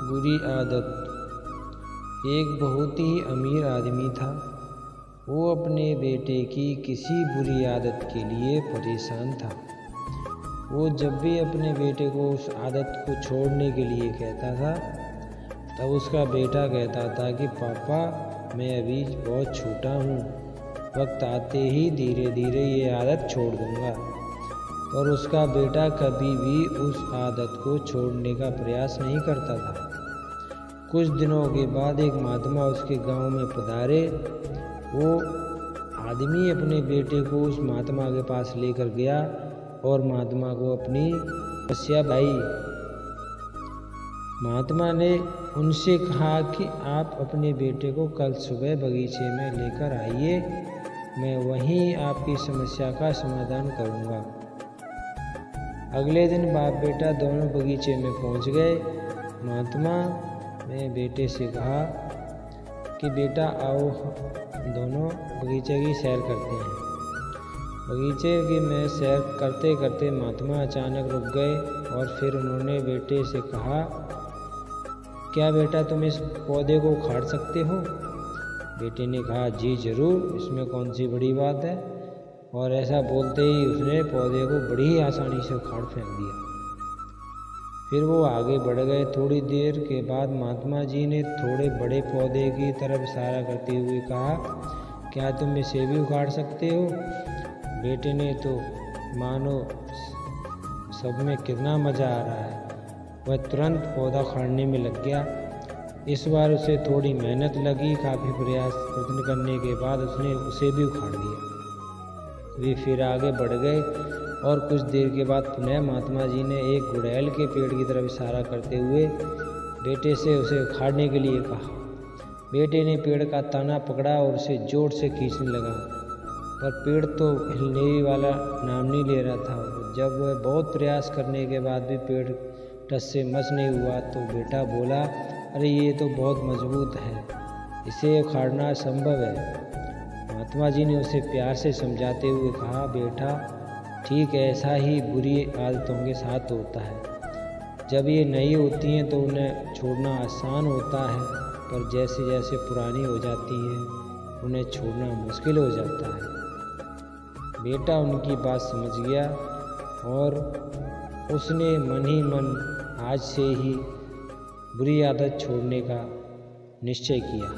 बुरी आदत। एक बहुत ही अमीर आदमी था। वो अपने बेटे की किसी बुरी आदत के लिए परेशान था। वो जब भी अपने बेटे को उस आदत को छोड़ने के लिए कहता था, तब उसका बेटा कहता था कि पापा, मैं अभी बहुत छोटा हूँ, वक्त आते ही धीरे धीरे ये आदत छोड़ दूँगा। पर उसका बेटा कभी भी उस आदत को छोड़ने का प्रयास नहीं करता था। कुछ दिनों के बाद एक महात्मा उसके गांव में पधारे। वो आदमी अपने बेटे को उस महात्मा के पास लेकर गया और महात्मा को अपनी समस्या बताई। महात्मा ने उनसे कहा कि आप अपने बेटे को कल सुबह बगीचे में लेकर आइए, मैं वहीं आपकी समस्या का समाधान करूंगा। अगले दिन बाप बेटा दोनों बगीचे में पहुंच गए। महात्मा ने बेटे से कहा कि बेटा आओ, दोनों बगीचे की सैर करते हैं। बगीचे की में सैर करते करते महात्मा अचानक रुक गए और फिर उन्होंने बेटे से कहा, क्या बेटा तुम इस पौधे को उखाड़ सकते हो? बेटे ने कहा, जी जरूर, इसमें कौन सी बड़ी बात है। और ऐसा बोलते ही उसने पौधे को बड़ी आसानी से उखाड़ फेंक दिया। फिर वो आगे बढ़ गए। थोड़ी देर के बाद महात्मा जी ने थोड़े बड़े पौधे की तरफ इशारा करते हुए कहा, क्या तुम इसे भी उखाड़ सकते हो? बेटे ने तो मानो सब में कितना मज़ा आ रहा है, वह तुरंत पौधा उखाड़ने में लग गया। इस बार उसे थोड़ी मेहनत लगी। काफ़ी प्रयत्न करने के बाद उसने उसे भी उखाड़ दिया। वे फिर आगे बढ़ गए और कुछ देर के बाद पुनः महात्मा जी ने एक गुड़हल के पेड़ की तरफ इशारा करते हुए बेटे से उसे उखाड़ने के लिए कहा। बेटे ने पेड़ का तना पकड़ा और उसे जोर से खींचने लगा, पर पेड़ तो हिलने वाला नाम नहीं ले रहा था। जब वह बहुत प्रयास करने के बाद भी पेड़ टस से मस नहीं हुआ तो बेटा बोला, अरे ये तो बहुत मजबूत है, इसे उखाड़ना संभव है। महात्मा जी ने उसे प्यार से समझाते हुए कहा, बेटा ठीक है, ऐसा ही बुरी आदतों के साथ होता है। जब ये नई होती हैं तो उन्हें छोड़ना आसान होता है, पर जैसे जैसे पुरानी हो जाती हैं उन्हें छोड़ना मुश्किल हो जाता है। बेटा उनकी बात समझ गया और उसने मन ही मन आज से ही बुरी आदत छोड़ने का निश्चय किया।